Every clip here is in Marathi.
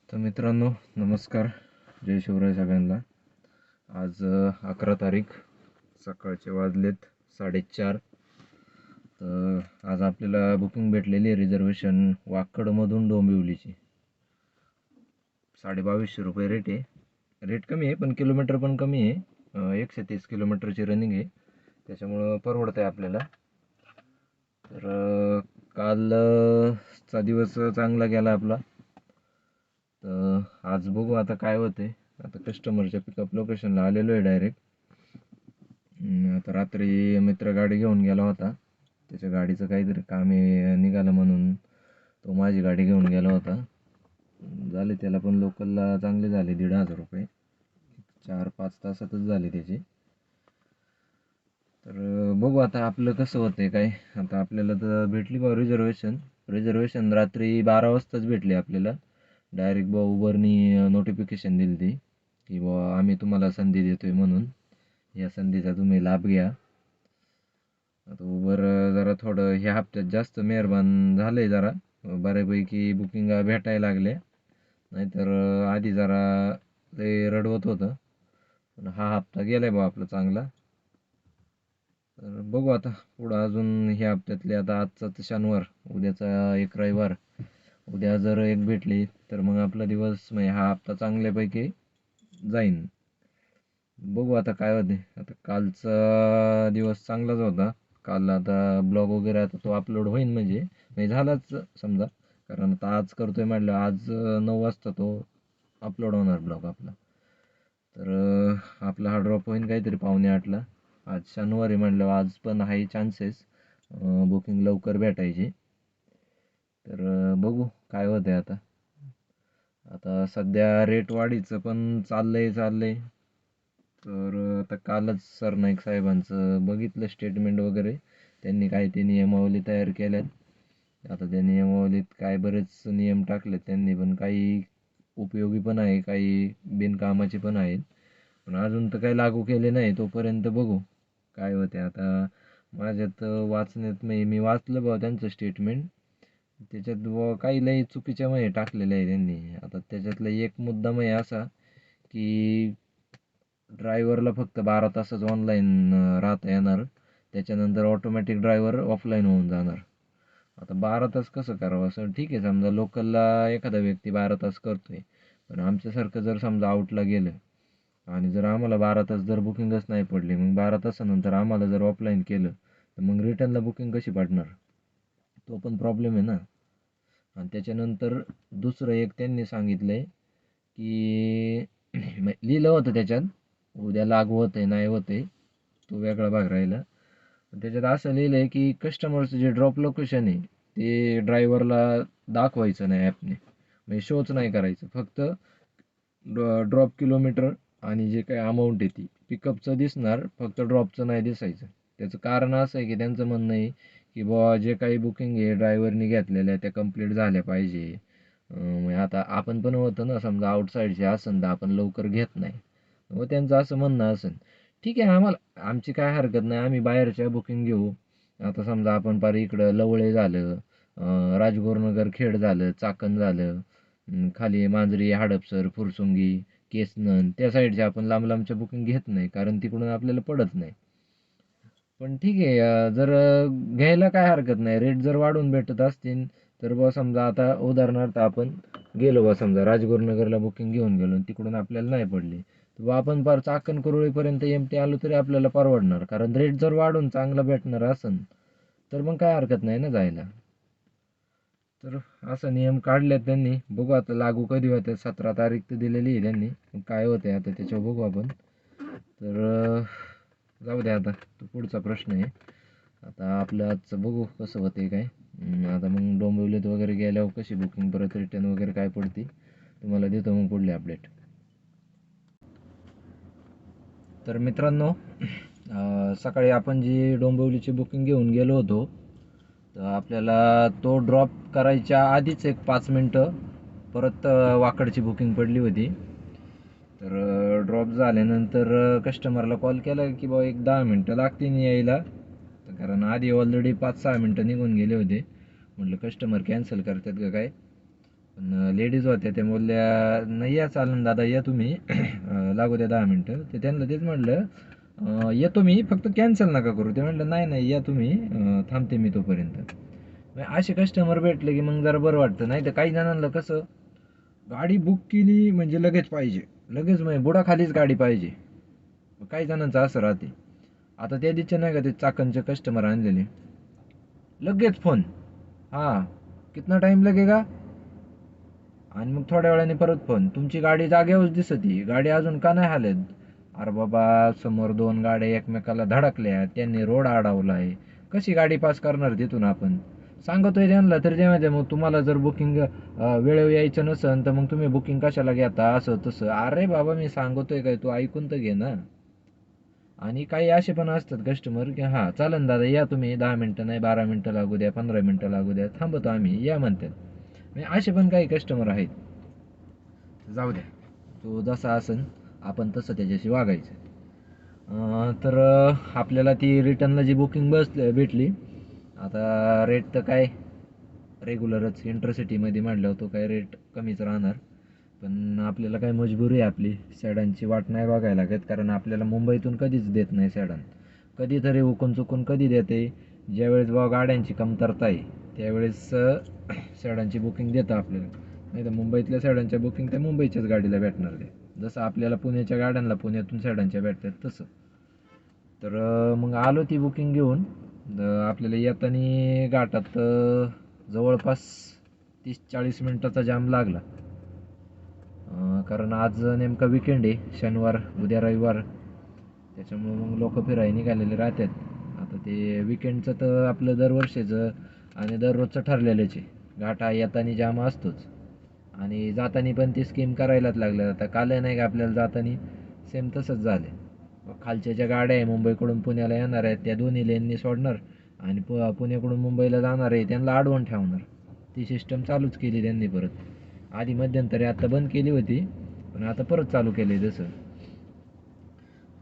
तर मित्रांनो नमस्कार, जय शिवराय सगळ्यांना. आज 11 तारीख, सकाळचे वाजलेत 4:30. तर आज आपल्याला बुकिंग भेटलेली आहे, रिझर्वेशन वाकडमधून डोंबिवलीची. 2250 रुपये रेट आहे. रेट कमी आहे पण किलोमीटर पण कमी आहे. 130 किलोमीटरची रनिंग आहे, त्याच्यामुळं परवडतं आहे आपल्याला. तर कालचा दिवस चांगला गेला आपला. तर आज बघू आता काय होते. आता कस्टमरच्या पिकअप लोकेशनला आलेलो आहे डायरेक्ट. आता रात्री मित्र गाडी घेऊन गेला होता, त्याच्या गाडीचं काहीतरी काम आहे निघालं म्हणून तो माझी गाडी घेऊन गेला होता. झाले त्याला पण लोकलला चांगले झाले 1,500 रुपये, 4-5 तासातच झाले त्याचे. तर बघू आता आपलं कसं होतंय काय. आता आपल्याला तर भेटली बा रिझर्वेशन रात्री 12 वाजताच भेटली आपल्याला. डायरेक्ट बा उबरनी नोटिफिकेशन दिली ती की बा आम्ही तुम्हाला संधी देतोय म्हणून, या संधीचा तुम्ही लाभ घ्या. आता उबर जरा थोडं ह्या हप्त्यात जास्त मेहरबान झालंय, जरा बऱ्यापैकी बुकिंग भेटायला लागले. नाहीतर आधी जरा ते रडवत होतं, पण हा हप्ता गेलाय बा आपला चांगला. तर बघू आता पुढं अजून ह्या हप्त्यातले. आता आजचा तर शनिवार, उद्याचा एक रविवार. उद्या जर एक भेटली तर मग आपला दिवस म्हणजे हा हप्ता चांगल्यापैकी जाईन. बघू आता काय होते. आता कालचा दिवस चांगलाच होता. काल आता ब्लॉग वगैरे आता तो अपलोड होईन म्हणजे झालाच समजा, कारण आता आज करतोय म्हटलं आज 9 वाजता तो अपलोड होणार ब्लॉग आपला. तर आपला हा ड्रॉप होईन काहीतरी 7:45ला. आज शनिवारी म्हटलं आज पण आहे चान्सेस बुकिंग लवकर भेटायची. तर बघू काय होतंय आता. आता सध्या रेट वाढीचं पण चाललंय. तर आता कालच सरनाईक साहेबांचं बघितलं स्टेटमेंट वगैरे. त्यांनी काय ते नियमावली तयार केल्यात. आता त्या नियमावलीत काय बरेच नियम टाकलेत त्यांनी, पण काही उपयोगी पण आहे, काही बिनकामाचे पण आहेत. पण अजून तर काही लागू केले नाही. तोपर्यंत बघू काय होते. आता माझ्यात वाचण्यात मी वाचलं बा त्यांचं स्टेटमेंट. त्याच्यात बुवा काही लई चुकीच्या टाकलेलं आहे त्यांनी. आता त्याच्यातला एक मुद्दा असा की ड्रायव्हरला फक्त 12 तासच ऑनलाईन राहता येणार, त्याच्यानंतर ऑटोमॅटिक ड्रायव्हर ऑफलाईन होऊन जाणार. आता 12 तास कसं करावं असं. ठीक आहे, समजा लोकलला एखादा व्यक्ती 12 तास करतोय, पण आमच्यासारखं जर समजा आउटला गेलं आणि जर आम्हाला 12 तास जर बुकिंगच नाही पडली, मग 12 तासानंतर आम्हाला जर ऑफलाईन केलं तर मग रिटर्नला बुकिंग कशी पडणार? तो पण प्रॉब्लेम आहे ना. आणि त्याच्यानंतर दुसरं एक त्यांनी सांगितलं आहे की लिहिलं होतं त्याच्यात, उद्या लागू होतंय नाही होतंय तो वेगळा भाग राहिला. पण त्याच्यात असं लिहिलं आहे की कस्टमरचं जे ड्रॉप लोकेशन आहे ते ड्रायव्हरला दाखवायचं नाही ॲपने, म्हणजे शोच नाही करायचं. फक्त ड्रॉप किलोमीटर आणि जे काही अमाऊंट आहे ती पिकअपचं दिसणार, फक्त ड्रॉपचं नाही दिसायचं. त्याचं कारण असं आहे की त्यांचं म्हणणं आहे की बुवा जे काही बुकिंग आहे ड्रायव्हरनी घेतलेल्या त्या कंप्लीट झाल्या पाहिजे. म्हणजे आता आपण पण होतं ना, समजा आउटसाईडचे असेल तर आपण लवकर घेत नाही. व त्यांचं असं म्हणणं असेल. ठीक आहे, आमची काय हरकत नाही, आम्ही बाहेरच्या बुकिंग घेऊ. आता समजा आपण पार इकडं लवळे झालं, राजगुरुनगर खेड झालं, चाकण झालं, खाली मांजरी, हडपसर, फुरसुंगी, केसनन त्या साईडच्या आपण लांबच्या बुकिंग घेत नाही, कारण तिकडून आपल्याला पडत नाही. पण ठीक आहे, जर घ्यायला काय हरकत नाही. रेट जर वाढून भेटत असतील तर बुवा समजा आता उदाहरणार्थ आपण गेलो बा समजा राजगुरुनगरला बुकिंग घेऊन गेलो आणि तिकडून आपल्याला नाही पडली, तर बुवा आपण पार चाकण कुरोळीपर्यंत एमटी आलो तरी आपल्याला परवडणार, कारण रेट जर वाढून चांगला भेटणार असेल तर मग काय हरकत नाही ना जायला. तर असा नियम काढल्यात त्यांनी. बघू आता लागू कधी होते. 17 तारीख तर दिलेली आहे त्यांनी, मग काय होते आता त्याच्यावर बघू आपण. तर जाऊ द्या, आता तो पुढचा प्रश्न आहे. आता आपलं आजचं बघू कसं होते काय. आता मग डोंबिवलीत वगैरे गेल्यावर कशी बुकिंग परत रिटर्न वगैरे काय पडते तुम्हाला देतो मग पुढले अपडेट. तर मित्रांनो, सकाळी आपण जी डोंबिवलीची बुकिंग घेऊन गेलो होतो, तर आपल्याला तो ड्रॉप करायच्या आधीच एक 5 मिनटं परत वाकडची बुकिंग पडली होती. तर ड्रॉप झाल्यानंतर कस्टमरला कॉल केला की बा एक 10 मिनटं लागतील यायला, कारण आधी ऑलरेडी 5-6 मिनटं निघून गेले होते. म्हटलं कस्टमर कॅन्सल करतात का काय. पण लेडीज होत्या, त्या बोलल्या नाही या चालन दादा या तुम्ही लागू द्या 10 मिनटं. ते त्यांना तेच म्हटलं येतो मी, फक्त कॅन्सल नका करू. ते म्हटलं नाही नाही या तुम्ही, थांबते मी तोपर्यंत. असे कस्टमर भेटले की मग जरा बरं वाटतं. नाही तर काही जणांना कसं गाडी बुक केली म्हणजे लगेच पाहिजे, लगेच म्हणजे बुडाखालीच गाडी पाहिजे. काही जणांचं असं राहते. आता त्या दिवशी नाही का ते चाकणचे कस्टमर आणलेले, लगेच फोन, हां कितना टाईम लगेगा, आणि मग थोड्या वेळाने परत फोन, तुमची गाडी जागेवरच दिसती, गाडी अजून का नाही हालत. अरे बाबा, समोर 2 गाड्या एकमेकाला धडकल्या, त्यांनी रोड अडवलाय, कशी गाडी पास करणार तिथून आपण. सांगतोय त्यांना तरी ते माहिती मग तुम्हाला जर बुकिंग वेळेवर यायचं नसेल तर मग तुम्ही बुकिंग कशाला घेता, असं तसं. अरे बाबा मी सांगतोय काय, तू ऐकून तर घे ना. आणि काही असे पण असतात कस्टमर की हां चालन दादा या तुम्ही, 10 मिनटं नाही 12 मिनटं लागू द्या, 15 मिनटं लागू द्या, थांबतो आम्ही या म्हणतात. म्हणजे असे पण काही कस्टमर आहेत. जाऊ द्या, तो जसा असन आपण तसं त्याच्याशी वागायचं. तर आपल्याला ती रिटर्नला जी बुकिंग बस भेटली. आता रेट तर काय रेग्युलरच, इंटरसिटीमध्ये म्हटल्यावर तो काय रेट कमीच राहणार. पण आपल्याला काय मजबुरी आहे आपली, सॅडानची वाट नाही बघायला लागत, कारण आपल्याला मुंबईतून कधीच देत नाही सॅडान. कधीतरी उकून चुकून कधी देते, ज्यावेळेस बा गाड्यांची कमतरता आहे त्यावेळेस सॅडानची बुकिंग देतं आपल्याला. नाही तर मुंबईतल्या सॅडानच्या बुकिंग त्या मुंबईच्याच गाडीला भेटणार ते, जसं आपल्याला पुण्याच्या गाड्यांना पुण्यातून सॅडानच्या भेटतात तसं. तर मग आलो ती बुकिंग घेऊन. आपल्याला येताना घाटात जवळपास 30-40 मिनटाचा जाम लागला. कारण आज नेमका विकेंड आहे, शनिवार उद्या रविवार, त्याच्यामुळे मग लोक फिरायला निघालेले राहतात. आता ते विकेंडचं तर आपलं दरवर्षीचं आणि दररोजचं ठरलेलंच आहे, घाटा येताना जाम असतोच आणि जाताना पण ती स्कीम करायलाच लागल्या. आता काल नाही का आपल्याला जाताना सेम तसंच झालं. खालच्या ज्या गाड्या आहे मुंबईकडून पुण्याला येणार आहेत त्या दोन्ही लेननी सोडणार, आणि पुण्याकडून मुंबईला जाणार आहे त्यांना अडवून ठेवणार. ती सिस्टम चालूच केली त्यांनी परत. आधी मध्यंतरी आता बंद केली होती, पण आता परत चालू केली आहे तसं.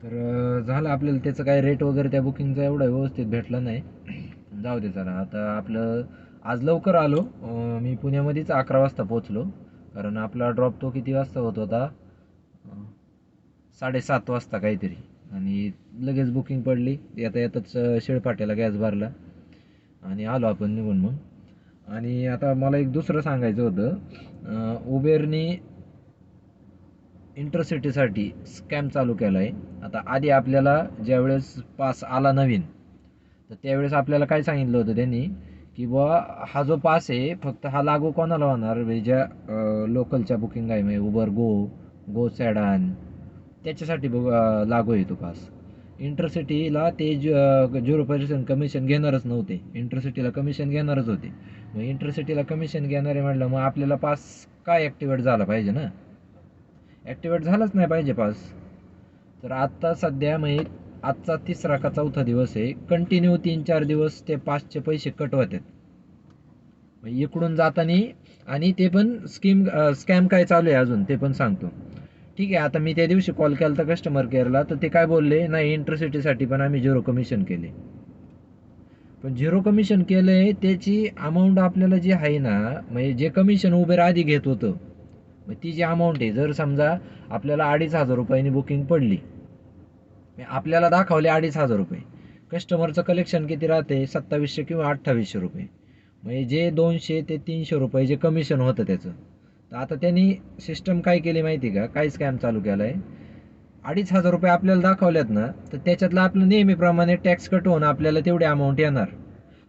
तर झालं आपल्याला त्याचं काय रेट वगैरे त्या बुकिंगचा एवढा व्यवस्थित भेटला नाही. जाऊ दे चला. आता आपलं आज लवकर आलो, मी पुण्यामध्येच 11 वाजता पोचलो. कारण आपला ड्रॉप तो किती वाजता होत होता, 7:30 वाजता काहीतरी, आणि लगेच बुकिंग पडली. येता येताच शेळपाट्याला गॅस भरला आणि आलो आपण निघून मग. आणि आता मला एक दुसरं सांगायचं होतं, उबेरनी इंटरसिटीसाठी स्कॅम चालू केला आहे. आता आधी आपल्याला ज्यावेळेस पास आला नवीन, तर त्यावेळेस आपल्याला काय सांगितलं होतं त्यांनी की बुवा हा जो पास आहे फक्त हा लागू कोणाला होणार, ज्या लोकलच्या बुकिंग आहे म्हणजे उबर गो सॅडान, त्याच्यासाठी लागू आहे तो पास. इंटरसिटीला ते 0% कमिशन घेणारच नव्हते, इंटरसिटीला कमिशन घेणारच होते. मग इंटरसिटीला कमिशन घेणारे म्हटलं मग आपल्याला पास काय ॲक्टिवेट झाला पाहिजे ना, ॲक्टिवेट झालाच नाही पाहिजे पास. तर आत्ता सध्या म्हणजे आजचा 3रा का 4था दिवस आहे, कंटिन्यू 3-4 दिवस ते पासचे पैसे कट होतात इकडून जाताना. आणि ते पण स्कॅम काय चालू आहे अजून ते पण सांगतो. ठीक आहे, आता मी त्या दिवशी कॉल केला तर कस्टमर केअरला, तर ते काय बोलले, नाही इंटरसिटीसाठी पण आम्ही 0 कमिशन केले. पण 0 कमिशन केलंय त्याची अमाऊंट आपल्याला जी आहे ना, म्हणजे जे कमिशन उबेर आधी घेत होतं, मग ती जी अमाऊंट आहे, जर समजा आपल्याला 2,500 रुपयांनी बुकिंग पडली, आपल्याला दाखवले 2,500 रुपये, कस्टमरचं कलेक्शन किती राहते 2700 किंवा 2800 रुपये, म्हणजे जे 200 ते 300 रुपये जे कमिशन होतं त्याचं. तर आता त्यांनी सिस्टम काय केली माहिती का, काय स्कॅम चालू केला आहे, 2,500 रुपये आपल्याला दाखवल्यात ना, तर त्याच्यातलं आपलं नेहमीप्रमाणे टॅक्स कट होऊन आपल्याला तेवढी अमाऊंट येणार.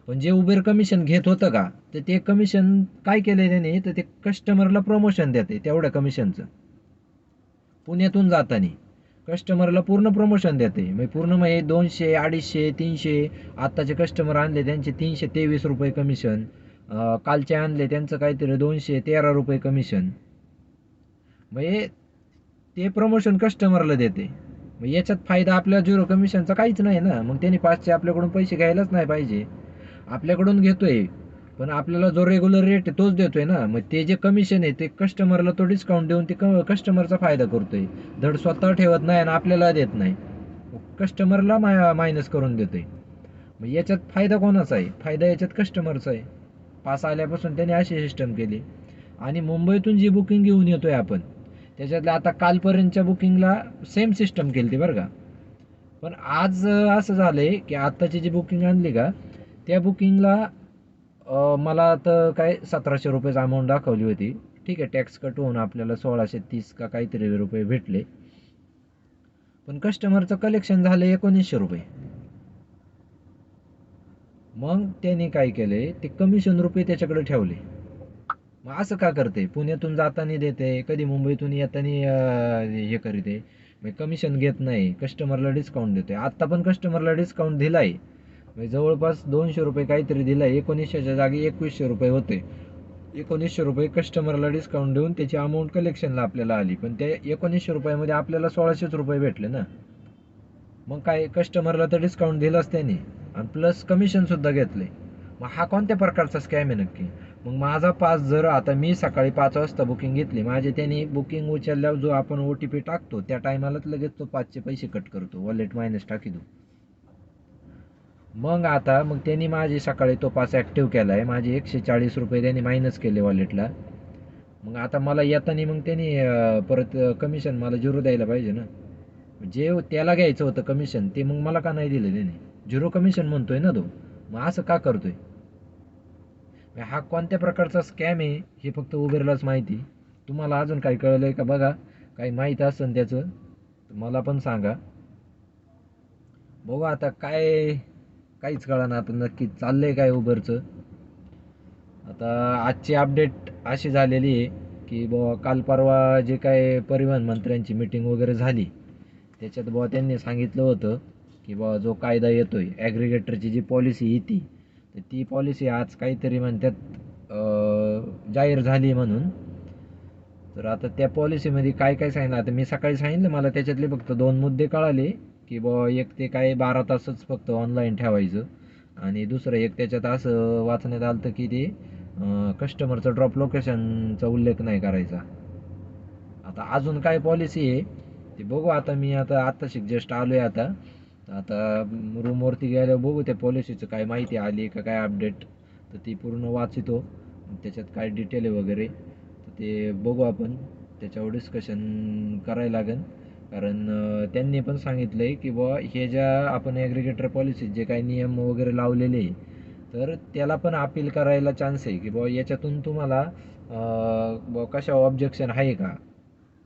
पण जे उबेर कमिशन घेत होतं का, तर ते कमिशन काय केलं त्याने, तर ते कस्टमरला प्रमोशन देते तेवढ्या कमिशनचं. पुण्यातून जाताना कस्टमरला पूर्ण प्रमोशन देते, म्हणजे पूर्ण म्हणजे 200, 250, 300. आत्ताचे कस्टमर आणले त्यांचे 323 रुपये कमिशन, कालचे आणले त्यांचं काहीतरी 213 रुपये कमिशन. म्हणजे ते प्रमोशन कस्टमरला देते. मग याच्यात फायदा आपल्या 0 कमिशनचा काहीच नाही ना. मग त्यांनी पाचशे आपल्याकडून पैसे घ्यायलाच नाही पाहिजे. आपल्याकडून घेतोय पण आपल्याला जो रेग्युलर रेट आहे तोच देतोय ना. मग ते जे कमिशन आहे ते कस्टमरला तो डिस्काउंट देऊन ते कस्टमरचा फायदा करतोय. धड स्वतः ठेवत नाही आणि आपल्याला देत नाही, कस्टमरला मायनस करून देतोय. मग याच्यात फायदा कोणाचा आहे, फायदा याच्यात कस्टमरचा आहे. पास आल्यापासून त्यांनी अशी सिस्टम केली. आणि मुंबईतून जी बुकिंग घेऊन येतोय आपण, त्याच्यातल्या आता कालपर्यंतच्या बुकिंगला सेम सिस्टम केली ती बरं का. पण आज असं झालंय की आत्ताची जी बुकिंग आणली का, त्या बुकिंगला मला तर काय 1700 रुपयेच अमाऊंट दाखवली होती. ठीक आहे, टॅक्स कट होऊन आपल्याला 1630 का काहीतरी रुपये भेटले. पण कस्टमरचं कलेक्शन झालं 1900 रुपये. मग त्याने काय केले, ते कमिशन रुपये त्याच्याकडे ठेवले. मग असं का करते? पुण्यातून जाताना देते, कधी मुंबईतून येताना हे करते, मग कमिशन घेत नाही, कस्टमरला डिस्काउंट देते. आत्ता पण कस्टमरला डिस्काउंट दिलाय, म्हणजे जवळपास 200 रुपये काहीतरी दिलाय. 1900च्या जागी 2100 रुपये होते. 1900 रुपये कस्टमरला डिस्काउंट देऊन त्याची अमाऊंट कलेक्शनला आपल्याला आली. पण त्या 1900 रुपयामध्ये आपल्याला 1600 रुपये भेटले ना. मग काय, कस्टमरला तर डिस्काउंट दिलाच त्याने आणि प्लस कमिशनसुद्धा घेतले. मग हा कोणत्या प्रकारचा स्कॅम आहे नक्की? मग माझा पास जर आता मी सकाळी 5 वाजता बुकिंग घेतली, माझे त्यांनी बुकिंग उचलल्यावर जो आपण OTP टाकतो त्या टायमालाच लगेच तो 5चे पैसे कट करतो, वॉलेट मायनस टाकी दो. मग आता त्यांनी माझी सकाळी तो पास ॲक्टिव्ह केला आहे, माझे 140 रुपये त्यांनी मायनस केले वॉलेटला. मग आता मला येताना मग त्यांनी परत कमिशन मला 0 द्यायला पाहिजे ना. जे त्याला घ्यायचं होतं कमिशन ते मग मला का नाही दिलं त्याने? 0 कमिशन म्हणतोय ना तो. मग असं का करतोय? हा कोणत्या प्रकारचा स्कॅम आहे हे फक्त उबेरलाच माहिती. तुम्हाला अजून काही कळलंय का बघा, काही माहीत असेल त्याचं तर मला पण सांगा. बघू आता काय, काहीच कळेना आता नक्की चाललंय काय उबरचं. आता आजची अपडेट अशी झालेली आहे की बुवा काल परवा जे काय परिवहन मंत्र्यांची मीटिंग वगैरे झाली, त्याच्यात बुवा त्यांनी सांगितलं होतं की बुवा जो कायदा येतोय ॲग्रिगेटरची जी पॉलिसी येते, तर ती पॉलिसी आज काहीतरी म्हणतात जाहीर झाली म्हणून. तर आता त्या पॉलिसीमध्ये काय काय सांगितलं, आता मी सकाळी सांगितलं मला त्याच्यातले फक्त 2 मुद्दे कळाले की बुवा एक ते काय 12 तासच फक्त ऑनलाईन ठेवायचं, आणि दुसरं एक त्याच्यात असं वाचण्यात आलं होतं की ते कस्टमरचं ड्रॉप लोकेशनचा उल्लेख नाही करायचा. आता अजून काय पॉलिसी आहे ते बघू. आता मी आत्ताशी जस्ट आलो आहे आता रूमवरती गेल्यावर बघू त्या पॉलिसीचं काय माहिती आली का काय अपडेट, तर ती पूर्ण वाचितो, त्याच्यात काय डिटेल आहे वगैरे तर ते बघू आपण. त्याच्यावर डिस्कशन करायला लागेल. कारण त्यांनी पण सांगितलं आहे की बुवा हे ज्या आपण ॲग्रिगेटर पॉलिसीत जे काही नियम वगैरे लावलेले आहे, तर त्याला पण अपील करायला चान्स आहे की बुवा याच्यातून तुम्हाला बुवा कशावर ऑब्जेक्शन आहे का.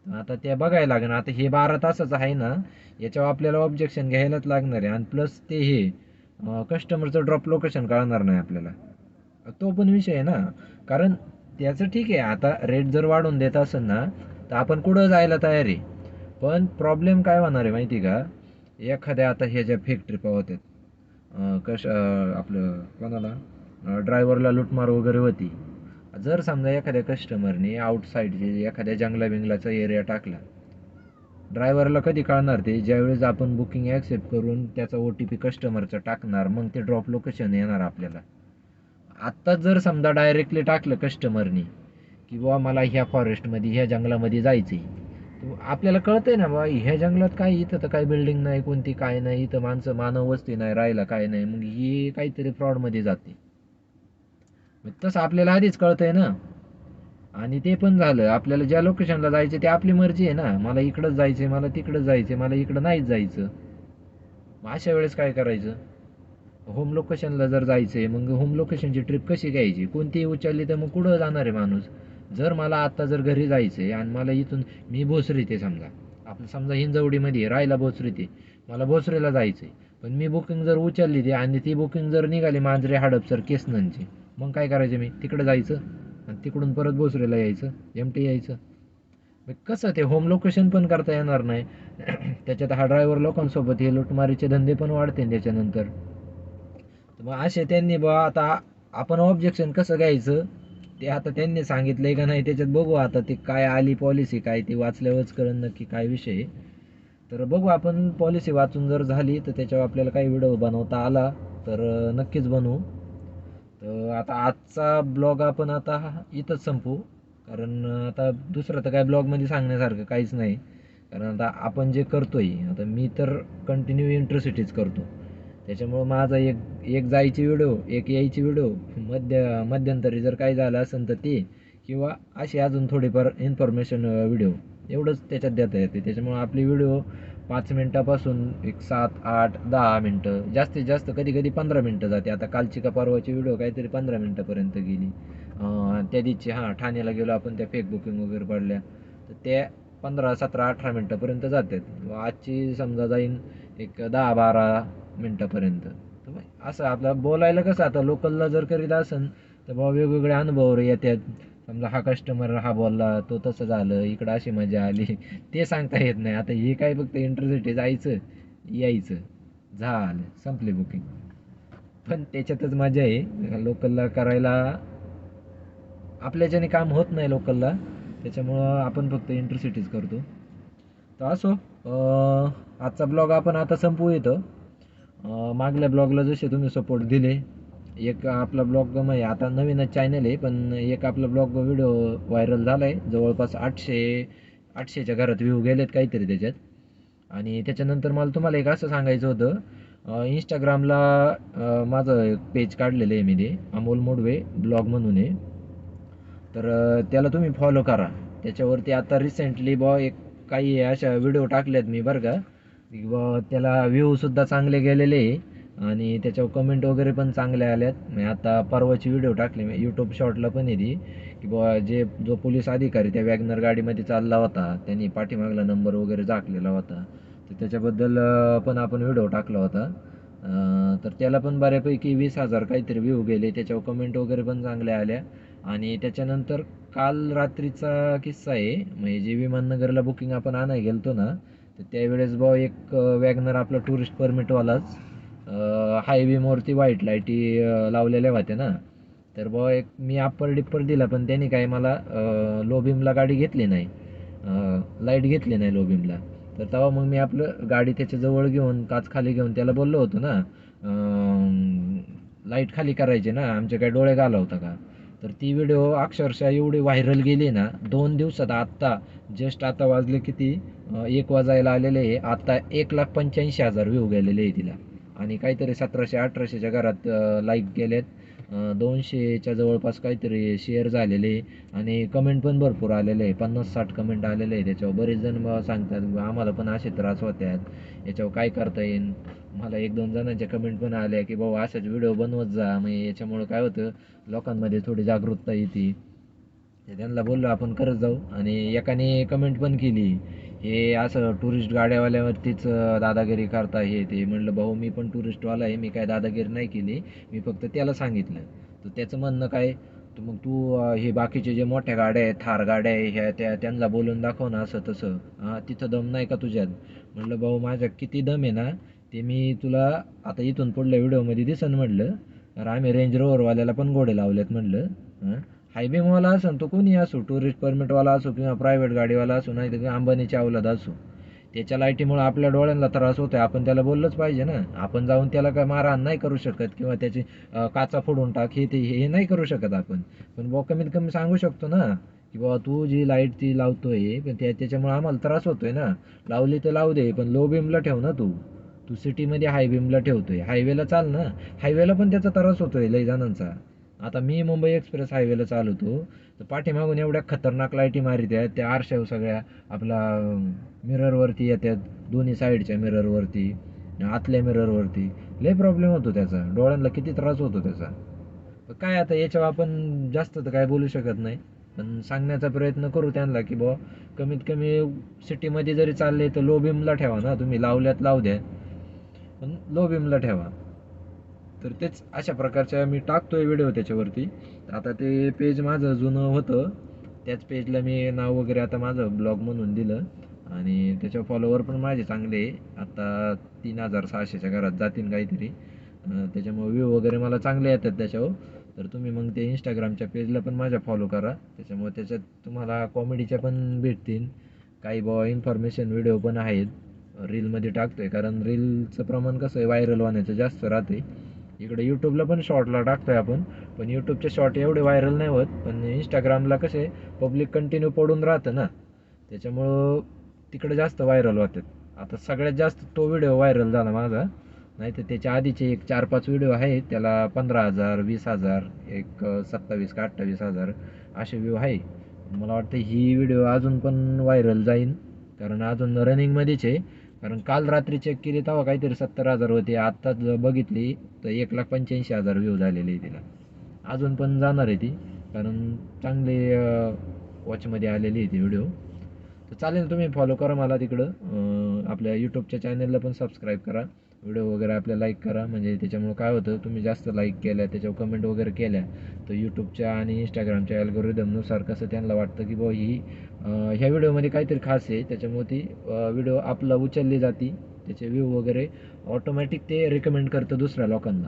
आता ते बघायला लागेल. आता हे 12 तासाचं आहे ना, याच्यावर आपल्याला ऑब्जेक्शन घ्यायलाच लागणार आहे. आणि प्लस ते हे कस्टमरचं ड्रॉप लोकेशन कळणार नाही आपल्याला, तो पण विषय आहे ना. कारण त्याचं ठीक आहे, आता रेट जर वाढवून देत असेल ना तर आपण कुठं जायला तयार आहे. पण प्रॉब्लेम काय होणार आहे माहिती का, एखाद्या आता ह्या ज्या फेक ट्रिपा होत्यात, आपलं कोणाला ड्रायव्हरला लूटमार वगैरे होती. जर समजा एखाद्या कस्टमरने आउटसाईडचे एखाद्या जंगला बिंगलाचा एरिया टाकला, ड्रायव्हरला कधी कळणार ते? ज्यावेळेस आपण बुकिंग ॲक्सेप्ट करून त्याचा OTP कस्टमरचा टाकणार, मग ते ड्रॉप लोकेशन येणार आपल्याला. आत्ताच जर समजा डायरेक्टली टाकलं कस्टमरनी की बुवा मला ह्या फॉरेस्टमध्ये ह्या जंगलामध्ये जायचं आहे, आपल्याला कळतंय ना बा ह्या जंगलात काय, इथं तर काही बिल्डिंग नाही कोणती, काय नाही, इथं माणसं मानव वस्ती नाही, राहायला काय नाही, मग ही काहीतरी फ्रॉडमध्ये जाते. तसं आपल्याला आधीच कळतंय ना. आणि ते पण झालं, आपल्याला ज्या लोकेशनला जायचं ते आपली मर्जी आहे ना. मला इकडंच जायचं आहे, मला तिकडंच जायचं आहे, मला इकडं नाहीच जायचं. मग अशा वेळेस काय करायचं? होम लोकेशनला जर जायचं आहे, मग होम लोकेशनची ट्रिप कशी घ्यायची? कोणतीही उचलली तर मग कुठं जाणार आहे माणूस? जर मला आत्ता जर घरी जायचं आहे आणि मला इथून, मी भोसरीत आहे समजा, आपण समजा हिंजवडीमध्ये राहायला भोसरीत आहे, मला भोसरीला जायचं आहे, पण मी बुकिंग जर उचलली ती आणि ती बुकिंग जर निघाली मांजरे हडपसर केसनंची, मग काय करायचं? मी तिकडं जायचं आणि तिकडून परत भोसरीला यायचं, एमटी यायचं. मग कसं ते होम लोकेशन पण करता येणार नाही. त्याच्यात हा ड्रायव्हर लोकांसोबत हे लुटमारीचे धंदे पण वाढतील त्याच्यानंतर. मग असे त्यांनी बा आता आपण ऑब्जेक्शन कसं घ्यायचं ते आता त्यांनी सांगितलंय का नाही त्याच्यात बघू. आता ते काय आली पॉलिसी काय ती वाचल्यावरच कळेल नक्की काय विषय आहे. तर बघू आपण, पॉलिसी वाचून जर झाली तर त्याच्यावर आपल्याला काही व्हिडिओ बनवता आला तर नक्कीच बनवू. तर आता आजचा ब्लॉग आपण आता इथंच संपू, कारण आता दुसरं तर काय ब्लॉगमध्ये सांगण्यासारखं काहीच नाही. कारण आता आपण जे करतोय, आता मी तर कंटिन्यू इंटरसिटीज करतो, त्याच्यामुळं माझा एक जायची व्हिडिओ एक यायची व्हिडिओ, मध्यंतरी जर काही झालं असेल तर ते, किंवा अशी अजून थोडीफार इन्फॉर्मेशन व्हिडिओ एवढंच त्याच्यात देता येते. त्याच्यामुळं आपली व्हिडिओ 5 मिनटापासून एक 7, 8, 10 मिनटं, जास्तीत जास्त कधी कधी 15 मिनटं जाते. आता कालची का परवाची व्हिडिओ काहीतरी 15 मिनटापर्यंत गेली. त्या दिवशी ठाण्याला गेलो आपण, त्या फेक बुकिंग वगैरे पडल्या, तर त्या 15, 17, 18 मिनटापर्यंत जातात. आजची समजा जाईन एक 10-12 मिनटापर्यंत. तर मग असं आपलं बोलायला कसं, आता लोकलला जर करीत असेल तर बाबा वेगवेगळे अनुभव येतात. समजा हा कस्टमर हा बोलला, तो तसं झालं, इकडं अशी मजा आली, ते सांगता येत नाही. आता हे काय फक्त इंटरसिटी जायचं यायचं, झालं, संपली बुकिंग. पण त्याच्यातच मजा आहे लोकलला करायला. आपल्याच्याने काम होत नाही लोकलला, त्याच्यामुळं आपण फक्त इंटरसिटीज करतो. तर असो, आजचा ब्लॉग आपण आता संपवू येतो. मागल्या ब्लॉगला जसे तुम्ही सपोर्ट दिले, एक आपला ब्लॉग म्हणजे आता नवीनच चॅनल आहे, पण एक आपला ब्लॉग व्हिडिओ व्हायरल झाला आहे. जवळपास 800च्या घरात व्ह्यू गेलेत काहीतरी त्याच्यात. आणि त्याच्यानंतर मला तुम्हाला एक असं सांगायचं होतं, इंस्टाग्रामला माझं एक पेज काढलेलं आहे मी, ते अमोल मोडवे ब्लॉग म्हणून आहे. तर त्याला तुम्ही फॉलो करा. त्याच्यावरती आता रिसेंटली एक काही अशा व्हिडिओ टाकल्यात मी बरं का, की त्याला व्ह्यूसुद्धा चांगले गेलेले आहे आणि त्याच्यावर कमेंट वगैरे पण चांगल्या आल्यात. मी आता परवाची व्हिडिओ टाकली मी यूट्यूब शॉर्टला पण आहे ती, की जो पोलीस अधिकारी त्या वॅगनर गाडीमध्ये चालला होता, त्यांनी पाठीमागला नंबर वगैरे झाकलेला होता, तर त्याच्याबद्दल पण आपण व्हिडिओ टाकला होता. तर त्याला पण बऱ्यापैकी 20,000 काहीतरी व्ह्यू गेले, त्याच्यावर कमेंट वगैरे पण चांगल्या आल्या. आणि त्याच्यानंतर काल रात्रीचा किस्सा आहे, म्हणजे जे विमाननगरला बुकिंग आपण आणायला गेलतो ना, तर त्यावेळेस एक वॅगनर आपला टुरिस्ट परमिटवालाच हायवेवरती व्हाईट लाईटी लावलेल्या होत्या ना, तर एक मी अप्पर डिप्पर दिला, पण त्यांनी काय मला लो बीमला गाडी घेतली नाही, लाईट घेतली नाही लो बीमला. तर तेव्हा मग मी आपलं गाडी त्याच्याजवळ घेऊन काच खाली घेऊन त्याला बोललो होतो ना, लाईट खाली करायची ना, आमचे काय डोळे घालवता का. तर ती व्हिडिओ अक्षरशः एवढी व्हायरल गेली ना 2 दिवसात. आत्ता जस्ट आता वाजले किती, 1 वाजायला आलेले आहे, आता 1,85,000 व्ह्यू गेलेले आहे तिला. आणि काहीतरी 1700-1800च्या घरात लाईक गेलेत, 200च्या जवळपास काहीतरी शेअर झालेले, आणि कमेंट पण भरपूर आलेले आहे, 50-60 कमेंट आलेले आहे त्याच्यावर. बरेच जण सांगतात आम्हाला पण असे त्रास होतात, याच्यावर काय करता येईल. मला 1-2 जणांच्या कमेंट पण आल्या की बाबा असाच व्हिडिओ बनवत जा, मग याच्यामुळं काय होतं, लोकांमध्ये थोडी जागरूकता येते. त्यांना बोललो आपण करत जाऊ. आणि एकाने कमेंट पण केली, हे असं टुरिस्ट गाड्यावाल्यावरतीच दादागिरी करता हे ते. म्हणलं भाऊ मी पण टुरिस्टवाला आहे, मी काय दादागिरी नाही केली, मी फक्त त्याला सांगितलं. तर त्याचं म्हणणं काय, तर मग तू हे बाकीचे जे मोठ्या गाड्या आहेत, थार गाड्या आहे ह्या त्या, त्यांना बोलून दाखव ना असं तसं, तिथं दम नाही का तुझ्यात. म्हटलं भाऊ माझ्या किती दम आहे ना, ते मी तुला आता इथून पुढल्या व्हिडिओमध्ये दिसन म्हटलं. तर आम्ही रेंज रोवरवाल्याला पण घोडे लावलेत म्हटलं. हायवेवाला असो तो कोणी असो, टुरिस्ट परमिटवाला असो किंवा प्रायव्हेट गाडीवाला असो, नाही तर अंबानीच्या अवलाद असो, त्याच्या लाईटीमुळे आपल्या डोळ्यांना त्रास होतोय, आपण त्याला बोललंच पाहिजे ना. आपण जाऊन त्याला काय मारहाण नाही करू शकत किंवा त्याची काचा फोडून टाक हे नाही करू शकत आपण. पण कमीत कमी सांगू शकतो ना, की बाबा तू जी लाईट ती लावतोय पण त्याच्यामुळे आम्हाला त्रास होतोय ना. लावली तर लावू दे, पण लो बीमला ठेव ना तू. तू सिटीमध्ये हाय बीमला ठेवतोय, हायवेला चाल ना. हायवेला पण त्याचा त्रास होतोय लई जणांचा. आता मी मुंबई एक्सप्रेस हायवेला चालवतो, तर पाठीमागून एवढ्या खतरनाक लाईटी मारित आहेत त्या आरशावर, सगळ्या आपला मिररवरती येतात, दोन्ही साईडच्या मिररवरती, आतल्या मिररवरती. लय प्रॉब्लेम होतो त्याचा, डोळ्यांना किती त्रास होतो त्याचा. काय आता याच्यावर आपण जास्त तर काय बोलू शकत नाही, पण सांगण्याचा प्रयत्न करू त्यांना की कमीत कमी सिटीमध्ये जरी चालले तर लो बीमला ठेवा ना तुम्ही. लावल्यात लावू द्या, पण लो बीमला ठेवा. तर तेच अशा प्रकारच्या मी टाकतोय व्हिडिओ त्याच्यावरती. आता ते पेज माझं जुनं होतं, त्याच पेजला मी नाव वगैरे आता माझं ब्लॉग म्हणून दिलं. आणि त्याच्यावर फॉलोवर पण माझे चांगले, आता 3,600च्या घरात जातील काहीतरी. त्याच्यामुळे व्ह्यू वगैरे मला चांगले येतात त्याच्यावर. तर तुम्ही मग ते इंस्टाग्रामच्या पेजला पण माझ्या फॉलो करा. त्याच्यामुळे त्याच्यात तुम्हाला कॉमेडीच्या पण भेटतील काही, इन्फॉर्मेशन व्हिडिओ पण आहेत. रीलमध्ये टाकतोय, कारण रीलचं प्रमाण कसं आहे व्हायरल होण्याचं जास्त राहते. इकडे यूट्यूबला पण शॉर्टला टाकतोय आपण, पण यूट्यूबचे शॉर्ट एवढे व्हायरल नाही होत. पण इंस्टाग्रामला कसे पब्लिक कंटिन्यू पडून राहतं ना, त्याच्यामुळं तिकडे जास्त व्हायरल होतात. आता सगळ्यात जास्त तो व्हिडिओ व्हायरल झाला माझा, नाही तर त्याच्या आधीचे एक 4-5 व्हिडिओ आहेत, त्याला 15,000, 20,000, एक 27 का 28,000 असे व्ह्यू आहे. मला वाटतं ही व्हिडिओ अजून पण व्हायरल जाईल, कारण अजून रनिंगमध्येच आहे. कारण काल रात्री चेक केली तेव्हा काहीतरी 70,000 होते. आत्ताच बघितली तर 1,85,000 व्ह्यू झालेले आहे तिला. अजून पण जाणार आहे ती, कारण चांगले वॉचमध्ये आलेली आहे ती व्हिडिओ. तर चालेल, तुम्ही फॉलो करा मला तिकडं. आपल्या यूट्यूबच्या चॅनलला पण सबस्क्राईब करा. व्हिडिओ वगैरे आपल्या लाईक करा, म्हणजे त्याच्यामुळं काय होतं, तुम्ही जास्त लाईक केल्या, त्याच्यावर कमेंट वगैरे केल्या तर यूट्यूबच्या आणि इंस्टाग्रामच्या अल्गोरिदमनुसार कसं त्यांना वाटतं की बुवा ही ह्या व्हिडिओमध्ये काहीतरी खास आहे, त्याच्यामुळे ती व्हिडिओ आपला उचलली जाते, त्याचे व्ह्यू वगैरे ऑटोमॅटिक ते रिकमेंड करतं दुसऱ्या लोकांना.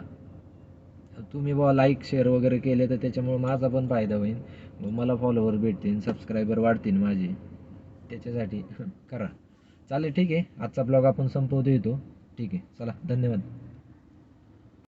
तुम्ही बुवा लाईक शेअर वगैरे केले तर त्याच्यामुळे माझा पण फायदा होईल, मग मला फॉलोवर भेटतील, सबस्क्रायबर वाढतील माझे, त्याच्यासाठी करा. चालेल, ठीक आहे, आजचा ब्लॉग आपण संपवतो येतो. ठीक आहे, चला, धन्यवाद.